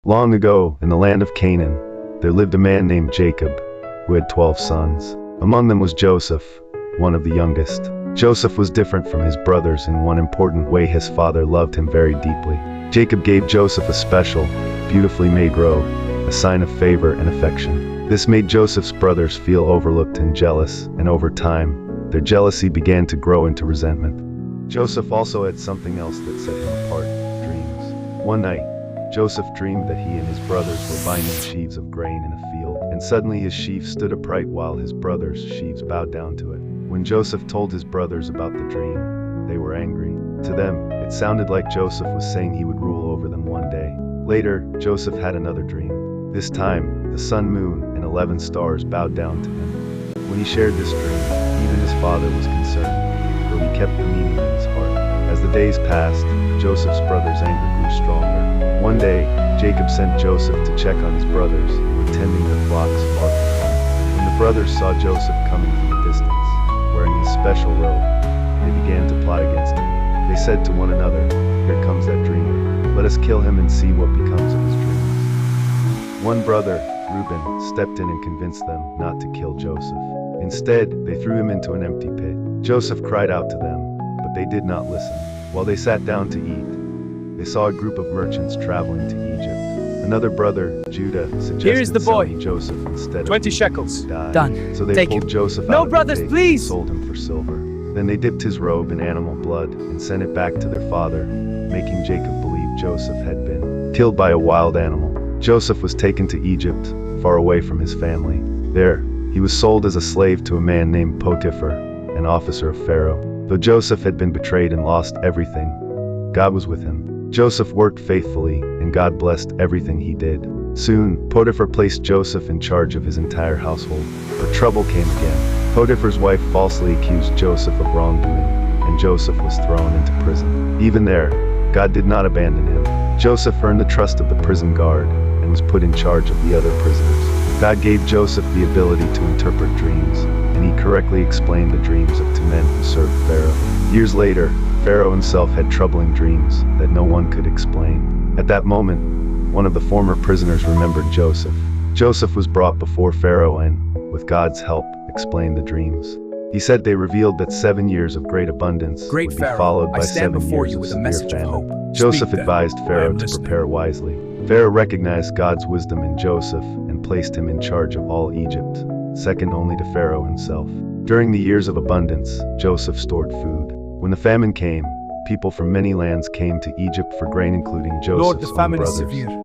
Long ago, in the land of Canaan, there lived a man named Jacob, who had 12 sons. Among them was Joseph, one of the youngest. Joseph was different from his brothers in one important way: his father loved him very deeply. Jacob gave Joseph a special, beautifully made robe, a sign of favor and affection. This made Joseph's brothers feel overlooked and jealous, and over time, their jealousy began to grow into resentment. Joseph also had something else that set him apart: dreams. One night, Joseph dreamed that he and his brothers were binding sheaves of grain in a field, and suddenly his sheaf stood upright while his brothers' sheaves bowed down to it. When Joseph told his brothers about the dream, they were angry. To them, it sounded like Joseph was saying he would rule over them one day. Later, Joseph had another dream. This time, the sun, moon, and 11 stars bowed down to him. When he shared this dream, even his father was concerned, though he kept the meaning in his heart. As the days passed, Joseph's brothers' anger grew stronger. One day, Jacob sent Joseph to check on his brothers, who were tending their flocks far from home. When the brothers saw Joseph coming from a distance, wearing his special robe, they began to plot against him. They said to one another, "Here comes that dreamer. Let us kill him and see what becomes of his dreams." One brother, Reuben, stepped in and convinced them not to kill Joseph. Instead, they threw him into an empty pit. Joseph cried out to them, but they did not listen. While they sat down to eat, they saw a group of merchants traveling to Egypt. Another brother, Judah, suggested selling Joseph instead 20 of shekels. Done. So they Take pulled him. Joseph No, out of brothers, the pit please. and sold him for silver. Then they dipped his robe in animal blood and sent it back to their father, making Jacob believe Joseph had been killed by a wild animal. Joseph was taken to Egypt, far away from his family. There, he was sold as a slave to a man named Potiphar, an officer of Pharaoh. Though Joseph had been betrayed and lost everything, God was with him. Joseph worked faithfully, and God blessed everything he did. Soon, Potiphar placed Joseph in charge of his entire household. But trouble came again. Potiphar's wife falsely accused Joseph of wrongdoing, and Joseph was thrown into prison. Even there, God did not abandon him. Joseph earned the trust of the prison guard, and was put in charge of the other prisoners. God gave Joseph the ability to interpret dreams, and he correctly explained the dreams of 2 men who served Pharaoh. Years later, Pharaoh himself had troubling dreams that no one could explain. At that moment, one of the former prisoners remembered Joseph. Joseph was brought before Pharaoh and, with God's help, explained the dreams. He said they revealed that 7 years of great abundance would be followed by 7 years of severe famine. Joseph advised Pharaoh to prepare wisely. Pharaoh recognized God's wisdom in Joseph and placed him in charge of all Egypt, second only to Pharaoh himself. During the years of abundance, Joseph stored food. When the famine came, people from many lands came to Egypt for grain, including Joseph's own brothers.